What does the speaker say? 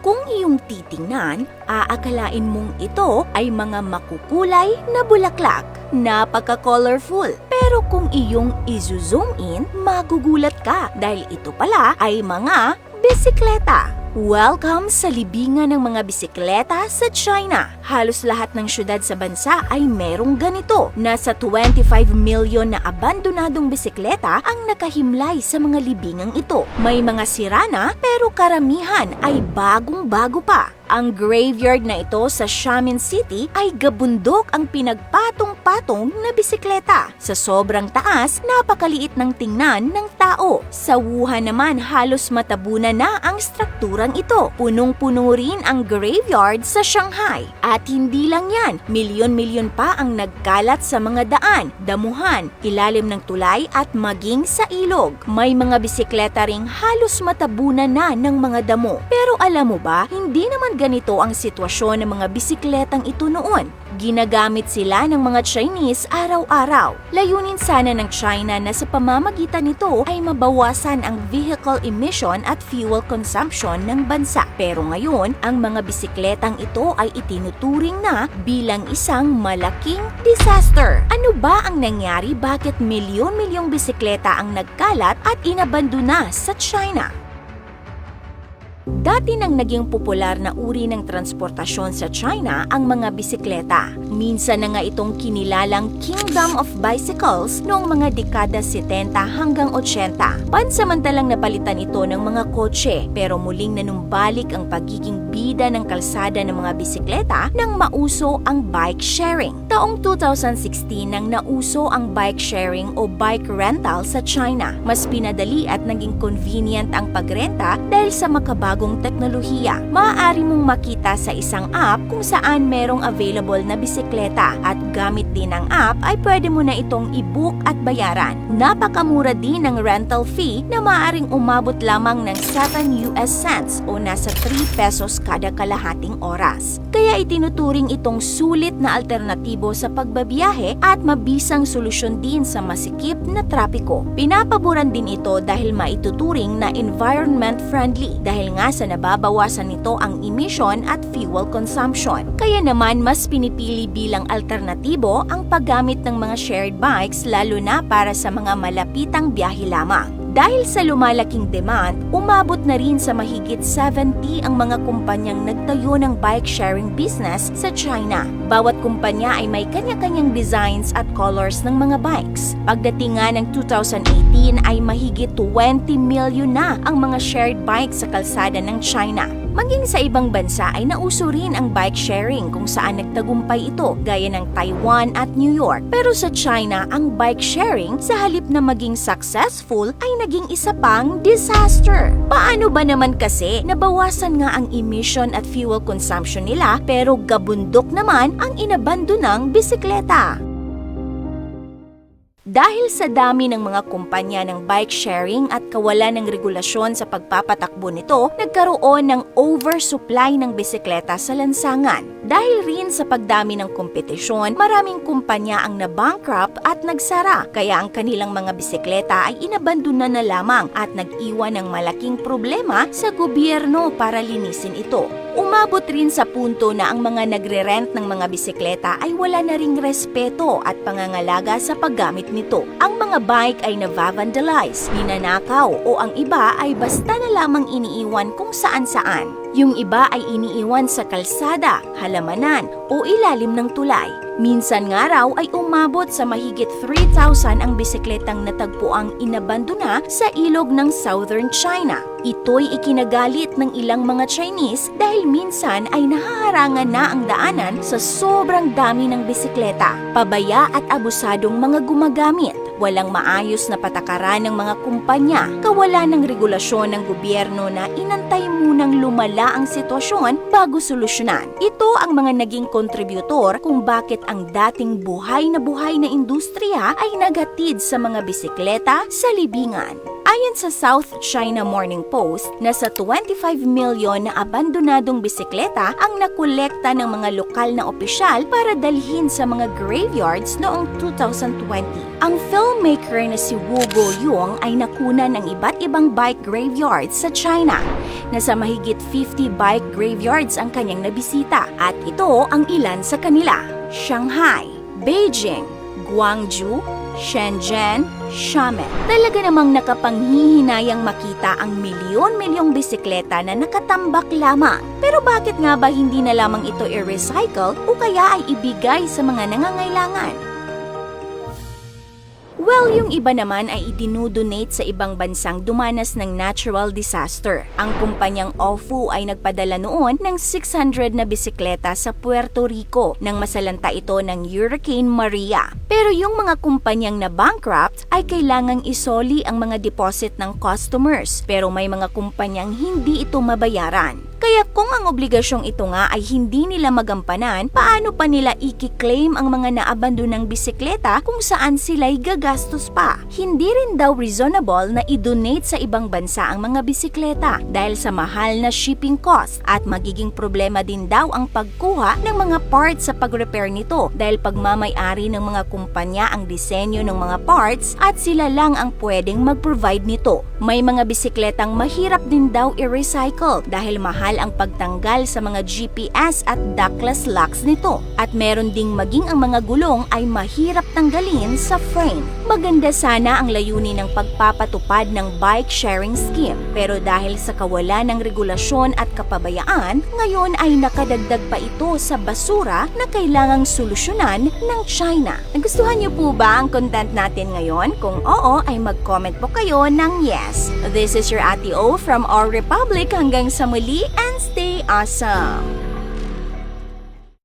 Kung iyong titingnan, aakalain mong ito ay mga makukulay na bulaklak. Napaka-colorful. Pero kung iyong izo-zoom in, magugulat ka dahil ito pala ay mga bisikleta. Welcome sa libingan ng mga bisikleta sa China. Halos lahat ng syudad sa bansa ay merong ganito. Nasa 25 million na abandonadong bisikleta ang nakahimlay sa mga libingang ito. May mga sira na pero karamihan ay bagong-bago pa. Ang graveyard na ito sa Xiamen City ay gabundok ang pinagpatong-patong na bisikleta. Sa sobrang taas, napakaliit ng tingnan ng tao. Sa Wuhan naman, halos matabunan na ang strukturang ito. Punong-puno rin ang graveyard sa Shanghai. At hindi lang yan, milyon-milyon pa ang nagkalat sa mga daan, damuhan, ilalim ng tulay at maging sa ilog. May mga bisikleta ring halos matabunan na ng mga damo. Pero alam mo ba, hindi naman ganito ang sitwasyon ng mga bisikletang ito noon. Ginagamit sila ng mga Chinese araw-araw. Layunin sana ng China na sa pamamagitan nito ay mabawasan ang vehicle emission at fuel consumption ng bansa. Pero ngayon, ang mga bisikletang ito ay itinuturing na bilang isang malaking disaster. Ano ba ang nangyari? Bakit milyon-milyong bisikleta ang nagkalat at inabandona sa China? Dati nang naging popular na uri ng transportasyon sa China ang mga bisikleta. Minsan na nga itong kinilalang Kingdom of Bicycles noong mga dekada 70 hanggang 80. Pansamantalang napalitan ito ng mga kotse pero muling nanumbalik ang pagiging bida ng kalsada ng mga bisikleta nang mauso ang bike sharing. Taong 2016 nang nauso ang bike sharing o bike rental sa China. Mas pinadali at naging convenient ang pagrenta dahil sa makabagong teknolohiya. Maaari mong makita sa isang app kung saan merong available na bisikleta at gamit din ng app ay pwede mo na itong i-book at bayaran. Napakamura din ang rental fee na maaaring umabot lamang ng 7 US cents o nasa 3 pesos kada kalahating oras. Kaya itinuturing itong sulit na alternatibo sa pagbabiyahe at mabisang solusyon din sa masikip na trapiko. Pinapaboran din ito dahil maituturing na environment friendly dahil nga sa nababawasan nito ang emission at fuel consumption. Kaya naman mas pinipili bilang alternatibo ang paggamit ng mga shared bikes lalo na para sa mga malapitang biyahe lamang. Dahil sa lumalaking demand, umabot na rin sa mahigit 70 ang mga kumpanyang nagtayo ng bike sharing business sa China. Bawat kumpanya ay may kanya-kanyang designs at colors ng mga bikes. Pagdating nga ng 2018 ay mahigit 20 million na ang mga shared bikes sa kalsada ng China. Maging sa ibang bansa ay nauso rin ang bike sharing kung saan nagtagumpay ito gaya ng Taiwan at New York. Pero sa China, ang bike sharing sa halip na maging successful ay naging isa pang disaster. Paano ba naman kasi nabawasan nga ang emission at fuel consumption nila pero gabundok naman ang inabandonang bisikleta? Dahil sa dami ng mga kumpanya ng bike sharing at kawalan ng regulasyon sa pagpapatakbo nito, nagkaroon ng oversupply ng bisikleta sa lansangan. Dahil rin sa pagdami ng kompetisyon, maraming kumpanya ang nabankrupt at nagsara, kaya ang kanilang mga bisikleta ay inabandona na lamang at nag-iwan ng malaking problema sa gobyerno para linisin ito. Umabot rin sa punto na ang mga nagre-rent ng mga bisikleta ay wala na ring respeto at pangangalaga sa paggamit nito. Ang mga bike ay nava-vandalize, ninanakaw o ang iba ay basta na lamang iniiwan kung saan-saan. Yung iba ay iniiwan sa kalsada, halamanan o ilalim ng tulay. Minsan nga raw ay umabot sa mahigit 3,000 ang bisikletang natagpuang inabandona sa ilog ng Southern China. Ito'y ikinagalit ng ilang mga Chinese dahil minsan ay nahaharangan na ang daanan sa sobrang dami ng bisikleta. Pabaya at abusadong mga gumagamit. Walang maayos na patakaran ng mga kumpanya, kawalan ng regulasyon ng gobyerno na inantay munang lumala ang sitwasyon bago solusyonan. Ito ang mga naging kontributor kung bakit ang dating buhay na industriya ay nagatid sa mga bisikleta sa libingan. Ayon sa South China Morning Post, nasa 25 milyon na abandonadong bisikleta ang nakolekta ng mga lokal na opisyal para dalhin sa mga graveyards noong 2020. Ang filmmaker na si Wu Guoyong ay nakuna ng iba't ibang bike graveyards sa China. Nasa mahigit 50 bike graveyards ang kanyang nabisita at ito ang ilan sa kanila: Shanghai, Beijing, Guangzhou, Shenzhen, Xiamen. Talaga namang nakapanghihinayang makita ang milyon-milyong bisikleta na nakatambak lamang. Pero bakit nga ba hindi na lamang ito i-recycle o kaya ay ibigay sa mga nangangailangan? Well, yung iba naman ay idinudonate sa ibang bansang dumanas ng natural disaster. Ang kumpanyang Ofo ay nagpadala noon ng 600 na bisikleta sa Puerto Rico nang masalanta ito ng Hurricane Maria. Pero yung mga kumpanyang na bankrupt ay kailangang isoli ang mga deposit ng customers, pero may mga kumpanyang hindi ito mabayaran. Kaya kung ang obligasyong ito nga ay hindi nila magampanan, paano pa nila i-claim ang mga naabandonang bisikleta kung saan sila'y gagastos pa? Hindi rin daw reasonable na i-donate sa ibang bansa ang mga bisikleta dahil sa mahal na shipping cost at magiging problema din daw ang pagkuha ng mga parts sa pag-repair nito dahil pagmamay-ari ng mga kumpanya ang disenyo ng mga parts at sila lang ang pwedeng mag-provide nito. May mga bisikletang mahirap din daw i-recycle dahil mahal ang pagtanggal sa mga GPS at ductless locks nito. At meron ding maging ang mga gulong ay mahirap tanggalin sa frame. Maganda sana ang layunin ng pagpapatupad ng bike sharing scheme. Pero dahil sa kawalan ng regulasyon at kapabayaan, ngayon ay nakadagdag pa ito sa basura na kailangang solusyonan ng China. Nagustuhan niyo po ba ang content natin ngayon? Kung oo, ay mag-comment po kayo ng yes. This is your Ate O from Our Republic. Hanggang sa muli and stay awesome!